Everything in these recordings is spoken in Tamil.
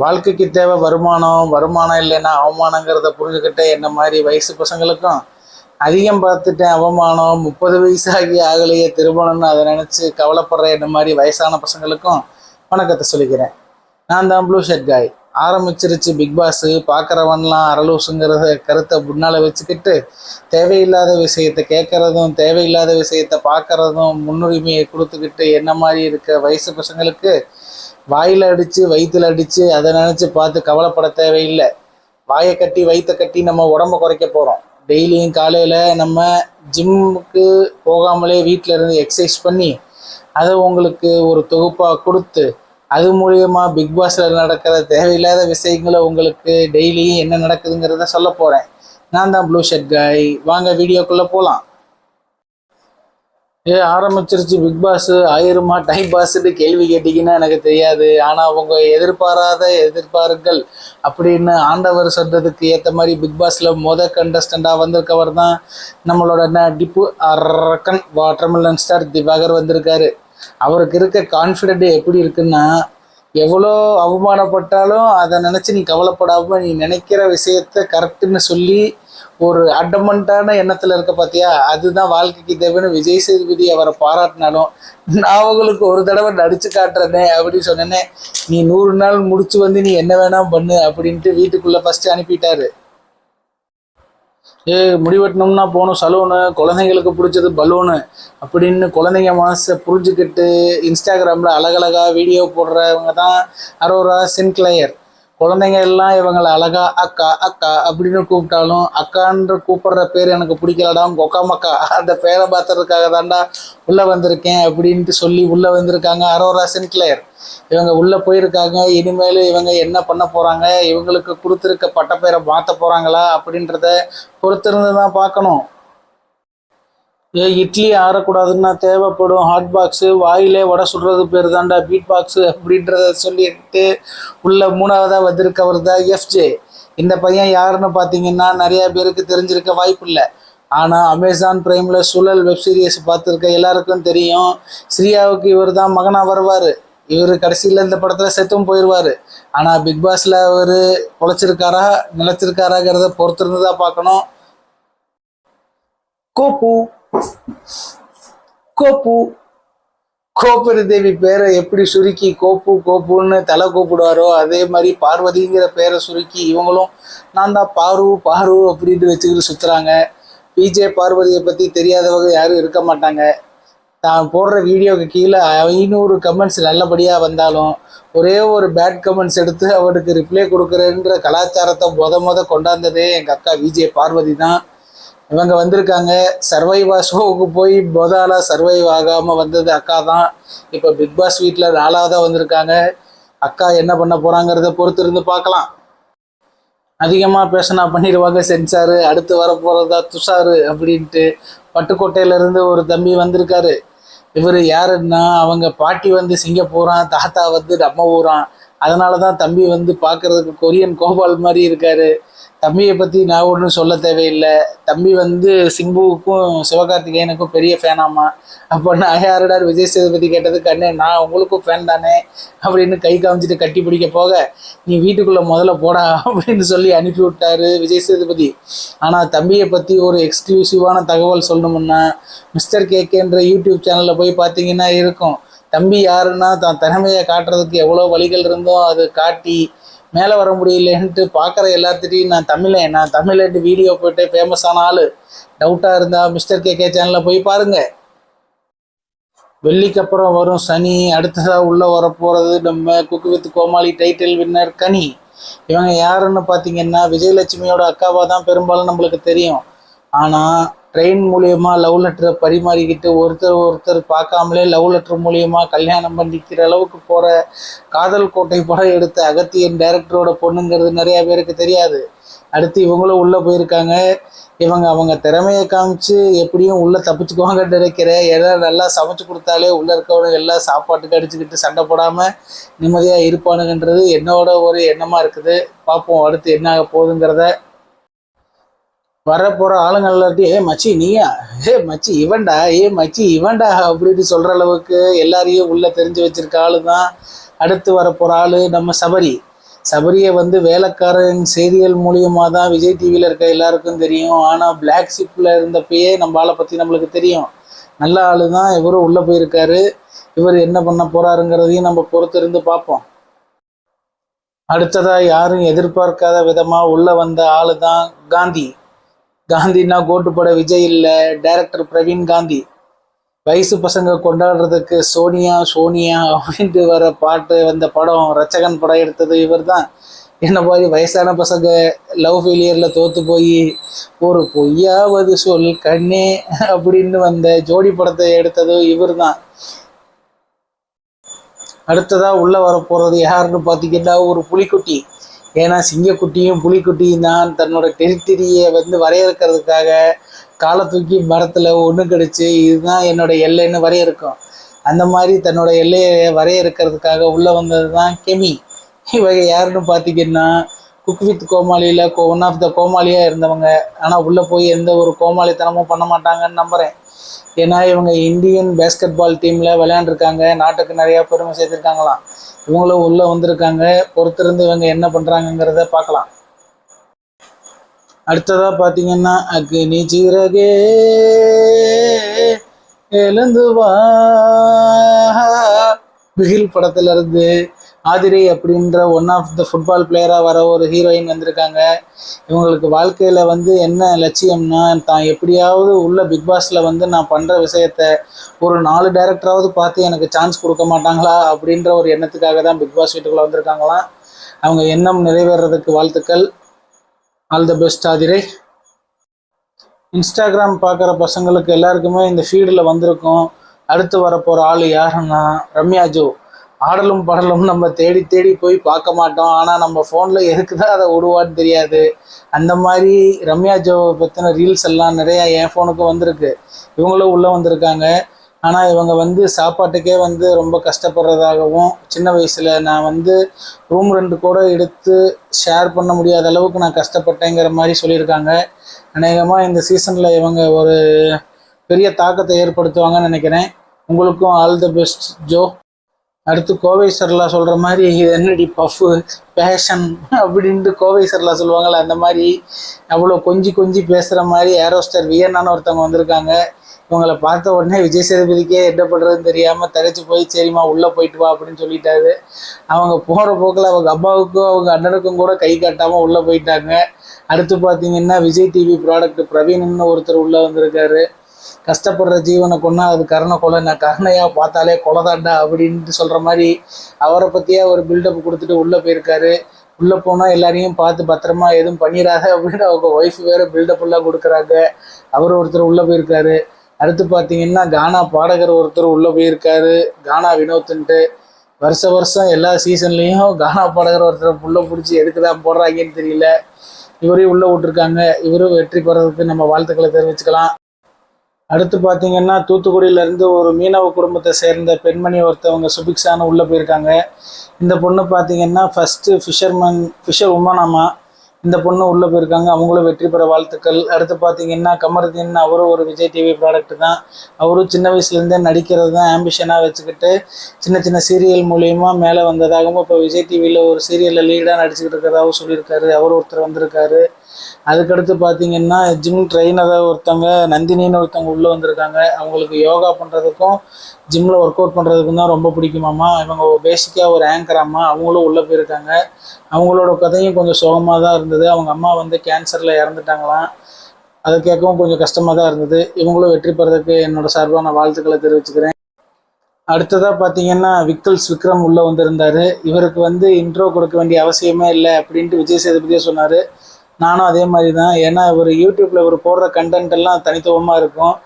வாழ்க்கைக்கு தேவை வருமானம், வருமானம் இல்லைன்னா அவமானங்கிறத புரிஞ்சுக்கிட்டு என்ன மாதிரி வயசு பசங்களுக்கும், அதிகம் பார்த்துட்டேன் அவமானம், 30 வயசு ஆகலையே திருமணம்னு அதை நினச்சி கவலைப்படுற என்ன மாதிரி வயசான பசங்களுக்கும் வணக்கத்தை சொல்லிக்கிறேன். நான் தான் ப்ளூ ஷர்ட் காய். ஆரம்பிச்சிருச்சு பிக் பாஸ். பார்க்குறவன்லாம் அரலூசுங்கிறத கருத்தை முன்னால் வச்சுக்கிட்டு தேவையில்லாத விஷயத்தை கேட்குறதும் தேவையில்லாத விஷயத்தை பார்க்குறதும் முன்னுரிமையை கொடுத்துக்கிட்டு என்ன மாதிரி இருக்க வயசு பசங்களுக்கு வாயில் அடித்து வயிற்றில் அடித்து அதை நினச்சி பார்த்து கவலைப்பட தேவையில்லை. வாயை கட்டி வயிற்றை கட்டி நம்ம உடம்ப குறைக்க போகிறோம். டெய்லியும் காலையில் நம்ம ஜிம்முக்கு போகாமலே வீட்டில் இருந்து எக்ஸசைஸ் பண்ணி அதை உங்களுக்கு ஒரு தொகுப்பாக கொடுத்து அது மூலியமாக பிக் பாஸில் நடக்கிற தேவையில்லாத விஷயங்களை உங்களுக்கு டெய்லியும் என்ன நடக்குதுங்கிறத சொல்ல போகிறேன். நான் தான் ப்ளூ ஷர்ட் காய். வாங்க வீடியோக்குள்ளே போகலாம். ஆரம்பிச்சிருச்சு பிக் பாஸ். ஆயிருமா டைம் பாஸ்ன்னு கேள்வி கேட்டிங்கன்னா எனக்கு தெரியாது. ஆனால் அவங்க எதிர்பாராத எதிர்பார்ப்புகள் அப்படின்னு ஆண்டவர் சொல்றதுக்கு ஏற்ற மாதிரி பிக் பாஸில் கண்டஸ்டண்டாக வந்திருக்கவர் தான் நம்மளோட டிப்பு அரக்கன் வாட்டர்மெலன் ஸ்டார் திவாகர் வந்திருக்காரு. அவருக்கு இருக்க கான்ஃபிடென்ட் எப்படி இருக்குன்னா, எவ்வளோ அவமானப்பட்டாலும் அதை நினச்சி நீ கவலைப்படாமல் நீ நினைக்கிற விஷயத்த கரெக்டுன்னு சொல்லி ஒரு அடமண்டான எண்ணத்தில் இருக்க பார்த்தியா, அதுதான் வாழ்க்கைக்கு தேவைன்னு விஜய் சேதுபதி அவரை பாராட்டினாலும், நான் அவங்களுக்கு ஒரு தடவை நடிச்சு காட்டுறேனே அப்படின்னு சொன்னேனே, நீ 100 நாள் முடிச்சு வந்து நீ என்ன வேணாம் பண்ணு அப்படின்ட்டு வீட்டுக்குள்ளே ஃபஸ்ட்டு அனுப்பிட்டாரு. முடிவெட்டணும்னா போகணும் சலூனு, குழந்தைங்களுக்கு பிடிச்சது பலூனு அப்படின்னு குழந்தைங்க மனசை புரிஞ்சுக்கிட்டு இன்ஸ்டாகிராமில் அழகழகாக வீடியோ போடுறவங்க தான் அரோரா சின்க்ளையர். குழந்தைங்க எல்லாம் இவங்களை அழகா அக்கா அக்கா அப்படின்னு கூப்பிட்டாலும் அக்கான்ற கூப்பிடுற பேர் எனக்கு பிடிக்கலடா கொக்காமக்கா அந்த பேரை பார்த்துறதுக்காக தாண்டா உள்ளே வந்திருக்கேன் அப்படின்ட்டு சொல்லி உள்ளே வந்திருக்காங்க அரோரா சின்க்ளையர். இவங்க உள்ளே போயிருக்காங்க. இனிமேல் இவங்க என்ன பண்ண போகிறாங்க, இவங்களுக்கு கொடுத்துருக்க பட்டப்பேரை மாற்ற போகிறாங்களா அப்படின்றத பொறுத்திருந்து தான் பார்க்கணும். இட்லி ஆறக்கூடாதுன்னா தேவைப்படும் ஹாட் பாக்ஸு, வாயிலே வடை சுடுறது பேர் தாண்டா பீட் பாக்ஸு அப்படின்றத சொல்லிட்டு உள்ள 3ஆவதாக வந்திருக்கவர் தான் எஃப்ஜே. இந்த பையன் யாருன்னு பார்த்தீங்கன்னா நிறையா பேருக்கு தெரிஞ்சிருக்க வாய்ப்பு இல்லை. ஆனால் அமேசான் பிரைமில் சுழல் வெப் சீரிஸ் பார்த்துருக்க எல்லாருக்கும் தெரியும். ஸ்ரீயாவுக்கு இவர் தான் மகனாக வருவார். இவர் கடைசியில் இந்த படத்தில் செத்தும் போயிடுவார். ஆனால் பிக் பாஸில் அவர் பொழைச்சிருக்காரா நிலச்சிருக்காராங்கிறத பொறுத்திருந்து தான் பார்க்கணும். கோப்பு கோப்பு கோப்பரி தேவி பேரை எப்படி சுருக்கி கோப்பு கோப்புன்னு தலை கூப்பிடுவாரோ அதே மாதிரி பார்வதிங்கிற பேரை சுருக்கி இவங்களும் நான் தான் பாரு பாரு அப்படின்ட்டு வச்சுக்கிட்டு சுற்றுறாங்க. பிஜே பார்வதியை பற்றி தெரியாதவங்க யாரும் இருக்க மாட்டாங்க. தான் போடுற வீடியோவுக்கு கீழே 500 கமெண்ட்ஸ் நல்லபடியாக வந்தாலும் ஒரே ஒரு பேட் கமெண்ட்ஸ் எடுத்து அவனுக்கு ரிப்ளை கொடுக்குறேன்ற கலாச்சாரத்தை மொத கொண்டாந்ததே எங்கள் அக்கா விஜே பார்வதி தான். இவங்க வந்திருக்காங்க. சர்வைவா ஷோவுக்கு போய் முதலாக சர்வைவ் ஆகாமல் வந்தது அக்கா தான். இப்போ பிக் பாஸ் வீட்டில் 4ஆவதாக வந்திருக்காங்க. அக்கா என்ன பண்ண போகிறாங்கிறத பொறுத்து இருந்து பார்க்கலாம். அதிகமாக பேசினா பண்ணிடுவாங்க சென்சாரு. அடுத்து வர போகிறதா துஷாரு அப்படின்ட்டு பட்டுக்கோட்டையிலேருந்து ஒரு தம்பி வந்திருக்காரு. இவர் யாருன்னா அவங்க பாட்டி வந்து சிங்கப்பூரான், தாத்தா வந்து நம்ம ஊரான். அதனால தான் தம்பி வந்து பார்க்குறதுக்கு கொரியன் கோபால் மாதிரி இருக்கார். தம்பியை பற்றி நான் ஒன்றும் சொல்ல தேவையில்லை. தம்பி வந்து சிம்புவுக்கும் சிவகார்த்திகேயனுக்கும் பெரிய ஃபேனாமா. அப்போ நான் யாருடா விஜய் சேதுபதி கேட்டதுக்கு அண்ணே நான் உங்களுக்கும் ஃபேன் தானே அப்படின்னு கை காமிச்சிட்டு கட்டி பிடிக்க போக, நீ வீட்டுக்குள்ளே முதல்ல போடா அப்படின்னு சொல்லி அனுப்பி விட்டாரு விஜய் சேதுபதி. ஆனால் தம்பியை பற்றி ஒரு எக்ஸ்க்ளூசிவான தகவல் சொல்லணுமுன்னா மிஸ்டர் கேகேன்ற யூடியூப் சேனலில் போய் பார்த்தீங்கன்னா இருக்கும். தம்பி யாருன்னா தான் திறமையை காட்டுறதுக்கு எவ்வளோ வழிகள் இருந்தோம் அது காட்டி மேலே வர முடியலன்ட்டு பார்க்குற எல்லாத்துட்டையும் நான் தமிழன்ட்டு வீடியோ போய்ட்டு ஃபேமஸான ஆள். டவுட்டாக இருந்தால் மிஸ்டர் கேகே சேனலில் போய் பாருங்கள். வெள்ளிக்கு அப்புறம் வரும் சனி. அடுத்ததாக உள்ளே வரப்போகிறது நம்ம cook with Comali title winner Kani. இவங்க யாருன்னு பார்த்தீங்கன்னா விஜயலட்சுமியோட அக்காவாக தான் பெரும்பாலும் நம்மளுக்கு தெரியும். ஆனால் ட்ரெயின் மூலியமாக லவ் லெட்டரை பரிமாறிக்கிட்டு ஒருத்தர் பார்க்காமலே லவ் லெட்டர் மூலியமாக கல்யாணம் பண்ணிக்கிற அளவுக்கு போகிற காதல் கோட்டை படம் எடுத்த அகத்தியன் டைரக்டரோட பொண்ணுங்கிறது நிறையா பேருக்கு தெரியாது. அடுத்து இவங்களும் உள்ளே போயிருக்காங்க. அவங்க திறமையை காமிச்சு எப்படியும் உள்ளே தப்பிச்சுக்குவாங்கன்னு நினைக்கிறேன். எல்லாம் நல்லா சமைச்சு கொடுத்தாலே உள்ளே இருக்கவனுங்க எல்லாம் சாப்பாட்டுக்கு அடிச்சுக்கிட்டு சண்டை போடாமல் நிம்மதியாக இருப்பானுங்கன்றது என்னோட ஒரு எண்ணமாக இருக்குது. பார்ப்போம் அடுத்து என்ன ஆக போகுதுங்கிறத. வரப்போகிற ஆளுங்கள்லாட்டி மச்சி நீயா, மச்சி இவன்டா, மச்சி இவன்டா அப்படின்னு சொல்கிற அளவுக்கு எல்லாரையும் உள்ளே தெரிஞ்சு வச்சிருக்க ஆளு தான் அடுத்து வரப்போகிற ஆள் நம்ம சபரி. சபரியை வந்து வேலைக்காரன் செய்திகள் மூலியமாக தான் விஜய் டிவியில் இருக்க எல்லாருக்கும் தெரியும். ஆனால் பிளாக் ஷிப்பில் இருந்தப்பயே நம்ம ஆளை பற்றி நம்மளுக்கு தெரியும். நல்ல ஆளு தான் இவரும் உள்ளே போயிருக்காரு. இவர் என்ன பண்ண போறாருங்கிறதையும் நம்ம பொறுத்து இருந்து பார்ப்போம். அடுத்ததா யாரும் எதிர்பார்க்காத விதமா உள்ள வந்த ஆளு தான் காந்தி. காந்தின்னா கோட்டுப்பட விஜய் இல்லை, டைரக்டர் பிரவீன் காந்தி. வயசு பசங்க கொண்டாடுறதுக்கு சோனியா சோனியா அப்படின்ட்டு வர பாட்டு வந்த படம் ரச்சகன் படம் எடுத்தது இவர் தான். என்ன மாதிரி வயசான பசங்க லவ் ஃபெயிலியர்ல தோத்து போய் ஒரு பொய்யாவது சொல் கண்ணே அப்படின்னு வந்த ஜோடி படத்தை எடுத்ததும் இவர் தான். அடுத்ததா உள்ள வர போறது யாருன்னு பார்த்தீங்கன்னா ஒரு புலிக்குட்டி. ஏன்னா சிங்கக்குட்டியும் புலிக்குட்டியும் தான் தன்னோட டெரிட்டரியை வந்து வரையறுக்கிறதுக்காக காலை தூக்கி மரத்துல ஒன்று கடிச்சு இதுதான் என்னோட எல்லைன்னு வரையறுக்கும். அந்த மாதிரி தன்னோட எல்லையை வரையறுக்கிறதுக்காக உள்ள வந்தது தான் கெமி. இவங்க யாருன்னு பார்த்தீங்கன்னா குக் வித் கோமாளியில் ஒன் ஆஃப் த கோமாளியாக இருந்தவங்க. ஆனால் உள்ளே போய் எந்த ஒரு கோமாளித்தனமும் பண்ண மாட்டாங்கன்னு நம்புகிறேன். ஏன்னா இவங்க இந்தியன் பேஸ்கெட் பால் டீமில் விளையாண்டுருக்காங்க, நாட்டுக்கு நிறையா பெருமை சேர்த்துருக்காங்களாம். இவங்களும் உள்ளே வந்திருக்காங்க. பொறுத்திருந்து இவங்க என்ன பண்ணுறாங்கங்கிறத பார்க்கலாம். அடுத்ததாக பார்த்தீங்கன்னா அக்னி சிறகே எழுந்து வா பிகில் படத்துல இருந்து ஆதிரை அப்படின்ற ஒன் ஆஃப் த ஃபுட்பால் பிளேயராக வர ஒரு ஹீரோயின் வந்திருக்காங்க. இவங்களுக்கு வாழ்க்கையில் வந்து என்ன லட்சியம்னா தான் எப்படியாவது உள்ள பிக் பாஸில் வந்து நான் பண்ணுற விஷயத்த ஒரு 4 டைரக்டராவது பார்த்து எனக்கு சான்ஸ் கொடுக்க மாட்டாங்களா அப்படின்ற ஒரு எண்ணத்துக்காக தான் பிக் பாஸ் வீட்டுக்குள்ளே வந்திருக்காங்களாம். அவங்க எண்ணம் நிறைவேறதுக்கு வாழ்த்துக்கள். All the best Aadhirai. Instagram பார்க்குற பசங்களுக்கு எல்லாருக்குமே இந்த ஃபீல்டில் வந்திருக்கும். அடுத்து வரப்போகிற ஆள் யாருன்னா ரம்யா ஜோ. ஆடலும் பாடலும் நம்ம தேடி தேடி போய் பார்க்க மாட்டோம், ஆனால் நம்ம ஃபோனில் எதுக்கு தான் அதை விடுவான்னு தெரியாது. அந்த மாதிரி ரம்யா ஜோவை பற்றின ரீல்ஸ் எல்லாம் நிறையா என் ஃபோனுக்கு வந்திருக்கு. இவங்களும் உள்ளே வந்திருக்காங்க. ஆனால் இவங்க வந்து சாப்பாட்டுக்கே வந்து ரொம்ப கஷ்டப்படுறதாகவும், சின்ன வயசில் நான் வந்து ரூம் ரெண்ட் கூட எடுத்து ஷேர் பண்ண முடியாத அளவுக்கு நான் கஷ்டப்பட்டேங்கிற மாதிரி சொல்லியிருக்காங்க. அநேகமாக இந்த சீசனில் இவங்க ஒரு பெரிய தாக்கத்தை ஏற்படுத்துவாங்கன்னு நினைக்கிறேன். உங்களுக்கும் ஆல் த பெஸ்ட் ஜோ. அடுத்து கோவை சரலா சொல்கிற மாதிரி இது என்னடி பஃப்பு பேஷன் அப்படின்ட்டு கோவை சரலா சொல்லுவாங்கள்ல, அந்த மாதிரி அவ்வளோ கொஞ்சி கொஞ்சி பேசுகிற மாதிரி ஏரோஸ்டர் வியன்னான்னு ஒருத்தவங்க வந்திருக்காங்க. இவங்களை பார்த்த உடனே விஜய் சேதுபதிக்கே என்ன பண்ணுறதுன்னு தெரியாமல் தரைச்சி போய் சரிம்மா உள்ளே போயிட்டு வா அப்படின்னு சொல்லிட்டாரு. அவங்க போகிற போக்கில் அவங்க அம்மாவுக்கும் அவங்க அண்ணனுக்கும் கூட கை காட்டாமல் உள்ளே போயிட்டாங்க. அடுத்து பார்த்தீங்கன்னா விஜய் டிவி ப்ராடக்ட் பிரவீன்னு ஒருத்தர் உள்ளே வந்திருக்காரு. கஷ்டப்படுற ஜீவனை கொண்டா அது கருணை கொலை, நான் கருணையாக பார்த்தாலே கொலைதாண்டா அப்படின்ட்டு சொல்கிற மாதிரி அவரை பற்றியே ஒரு பில்டப் கொடுத்துட்டு உள்ளே போயிருக்காரு. உள்ளே போனால் எல்லாரையும் பார்த்து பத்திரமா எதுவும் பண்ணிடாத அப்படின்னு அவங்க ஒய்ஃப் வேறு பில்டப்லாம் கொடுக்குறாங்க. அவர் ஒருத்தர் உள்ளே போயிருக்காரு. அடுத்து பார்த்தீங்கன்னா கானா பாடகர் ஒருத்தர் உள்ளே போயிருக்காரு, கானா வினோத்துன்ட்டு. வருஷம் எல்லா சீசன்லேயும் கானா பாடகர் ஒருத்தர் உள்ளே பிடிச்சி எதுக்கு தான் போடுறாங்கன்னு தெரியல. இவரையும் உள்ளே விட்டுருக்காங்க. இவரும் வெற்றி பெறதுக்கு நம்ம வாழ்த்துக்களை தெரிவிச்சுக்கலாம். அடுத்து பார்த்தீங்கன்னா தூத்துக்குடியிலேருந்து ஒரு மீனவ குடும்பத்தை சேர்ந்த பெண்மணி ஒருத்தவங்க சுபிக்ஷான்னு உள்ளே போயிருக்காங்க. இந்த பொண்ணு பார்த்தீங்கன்னா ஃபஸ்ட்டு ஃபிஷர் உமனாமா. இந்த பொண்ணு உள்ளே போயிருக்காங்க. அவங்களும் வெற்றி பெற வாழ்த்துக்கள். அடுத்து பார்த்தீங்கன்னா கமருதீன், அவரும் ஒரு விஜய் டிவி ப்ராடக்ட் தான். அவரும் சின்ன வயசுலேருந்தே நடிக்கிறது தான் ஆம்பிஷனாக வச்சுக்கிட்டு சின்ன சின்ன சீரியல் மூலயமா மேலே வந்ததாகவும் இப்போ விஜய் டிவியில் ஒரு சீரியலில் லீடாக நடிச்சுக்கிட்டு இருக்கிறதாகவும் சொல்லியிருக்காரு. அவர் ஒருத்தர் வந்திருக்காரு. அதுக்கடுத்து பார்த்தீங்கன்னா ஜிம் ட்ரெயினராக ஒருத்தவங்க நந்தினின்னு ஒருத்தவங்க உள்ளே வந்திருக்காங்க. அவங்களுக்கு யோகா பண்ணுறதுக்கும் ஜிம்மில் ஒர்க் அவுட் பண்ணுறதுக்கும் தான் ரொம்ப பிடிக்குமாம்மா. இவங்க பேசிக்காக ஒரு ஆங்கராம்மா. அவங்களும் உள்ளே போயிருக்காங்க. அவங்களோட கதையும் கொஞ்சம் சோகமாக தான் இருந்தது. அவங்க அம்மா வந்து கேன்சரில் இறந்துட்டாங்களாம். அதை கேட்கவும் கொஞ்சம் கஷ்டமாக தான் இருந்தது. இவங்களும் வெற்றி பெறதுக்கு என்னோட சார்பாக நான் வாழ்த்துக்களை தெரிவிச்சுக்கிறேன். அடுத்ததாக பார்த்தீங்கன்னா விக்ரம் உள்ளே வந்திருந்தார். இவருக்கு வந்து இன்ட்ரோ கொடுக்க வேண்டிய அவசியமே இல்லை அப்படின்ட்டு விஜய் சேதுபதியே சொன்னார். நானும் அதே மாதிரி தான். ஏன்னா இவர் யூடியூப்பில் இவர் போடுற கண்டென்ட் எல்லாம் தனித்துவமாக இருக்கும்.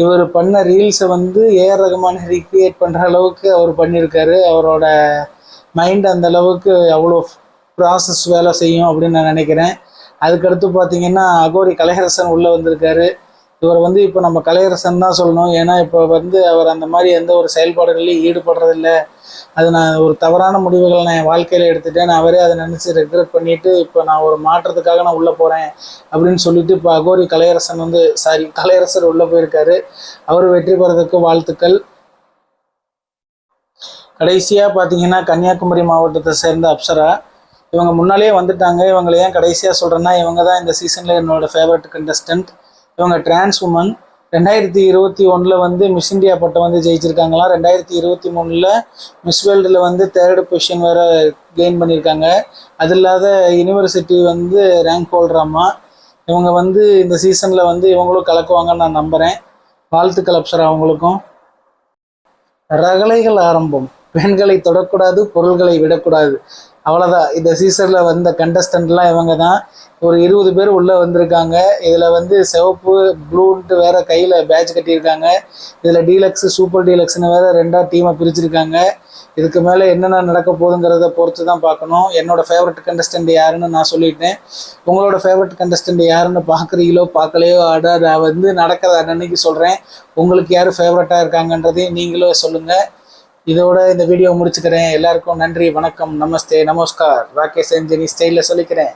இவர் பண்ண ரீல்ஸை வந்து ஏஆர் ரகுமான் ரீக்ரியேட் பண்ணுற அளவுக்கு அவர் பண்ணியிருக்காரு. அவரோட மைண்ட் அந்த அளவுக்கு அவ்வளோ ப்ராசஸ் வேலை செய்யும் அப்படின்னு நான் நினைக்கிறேன். அதுக்கடுத்து பார்த்தீங்கன்னா அகோரி கலையரசன் உள்ளே வந்திருக்காரு. இவர் வந்து இப்போ நம்ம கலையரசன் தான் சொல்லணும். ஏன்னா இப்போ வந்து அவர் அந்த மாதிரி எந்த ஒரு செயல்பாடுகளையும் ஈடுபடுறதில்லை. அது நான் ஒரு தவறான முடிவுகளை நான் என் வாழ்க்கையில் எடுத்துட்டேன். நான் அவரே அதை நினச்சி ரெக்ரெட் பண்ணிவிட்டு இப்போ நான் ஒரு மாற்றத்துக்காக நான் உள்ளே போகிறேன் அப்படின்னு சொல்லிட்டு இப்போ அகோரி கலையரசர் உள்ளே போயிருக்காரு. அவர் வெற்றி பெறதுக்கு வாழ்த்துக்கள். கடைசியாக பார்த்தீங்கன்னா கன்னியாகுமரி மாவட்டத்தை சேர்ந்த அப்சரா. இவங்க முன்னாலேயே வந்துட்டாங்க. இவங்களை ஏன் கடைசியாக சொல்கிறேன்னா, இவங்க தான் இந்த சீசனில் என்னோட ஃபேவரட் கண்டஸ்டன்ட். இவங்க டிரான்ஸ் உமன். 2021 வந்து மிஸ் இந்தியா பட்டம் வந்து ஜெயிச்சிருக்காங்களாம். 2023 மிஸ் வேர்ல்டில் வந்து 3rd பொசிஷன் வேறு கெயின் பண்ணியிருக்காங்க. அது இல்லாத யூனிவர்சிட்டி வந்து ரேங்க் ஹோல்டராமா. இவங்க வந்து இந்த சீசனில் வந்து இவங்களும் கலக்குவாங்கன்னு நான் நம்புகிறேன். வாழ்த்துக்கள் அப்சரா அவங்களுக்கும். ரகளைகள் ஆரம்பம். பெண்களை தொடக்கூடாது, பொருள்களை விடக்கூடாது, அவ்வளோதான். இந்த சீசனில் வந்த கண்டஸ்டன்ட்லாம் இவங்க தான். ஒரு 20 பேர் உள்ளே வந்திருக்காங்க. இதில் வந்து சிவப்பு ப்ளூன்ட்டு வேறு கையில் பேட்ச் கட்டியிருக்காங்க. இதில் டீலக்ஸு சூப்பர் டீலக்ஸ்னு வேறு 2 டீமை பிரிச்சிருக்காங்க. இதுக்கு மேலே என்னென்ன நடக்க போகுதுங்கிறத பொறுத்து தான் பார்க்கணும். என்னோடய ஃபேவரட் கண்டஸ்டன்ட் யாருன்னு நான் சொல்லிட்டேன். உங்களோட ஃபேவரட் கண்டஸ்டன்ட் யாருன்னு பார்க்குறீங்களோ பார்க்கலையோ நான் வந்து நடக்கிற அன்னைக்கு சொல்கிறேன். உங்களுக்கு யார் ஃபேவரட்டாக இருக்காங்கன்றதையும் நீங்களும் சொல்லுங்கள். இதோட இந்த வீடியோ முடிச்சுக்கிறேன். எல்லாருக்கும் நன்றி, வணக்கம், நமஸ்தே, நமஸ்கார். ராகேஷ் அஞ்சனி ஸ்டைலில் சொல்லிக்கிறேன்.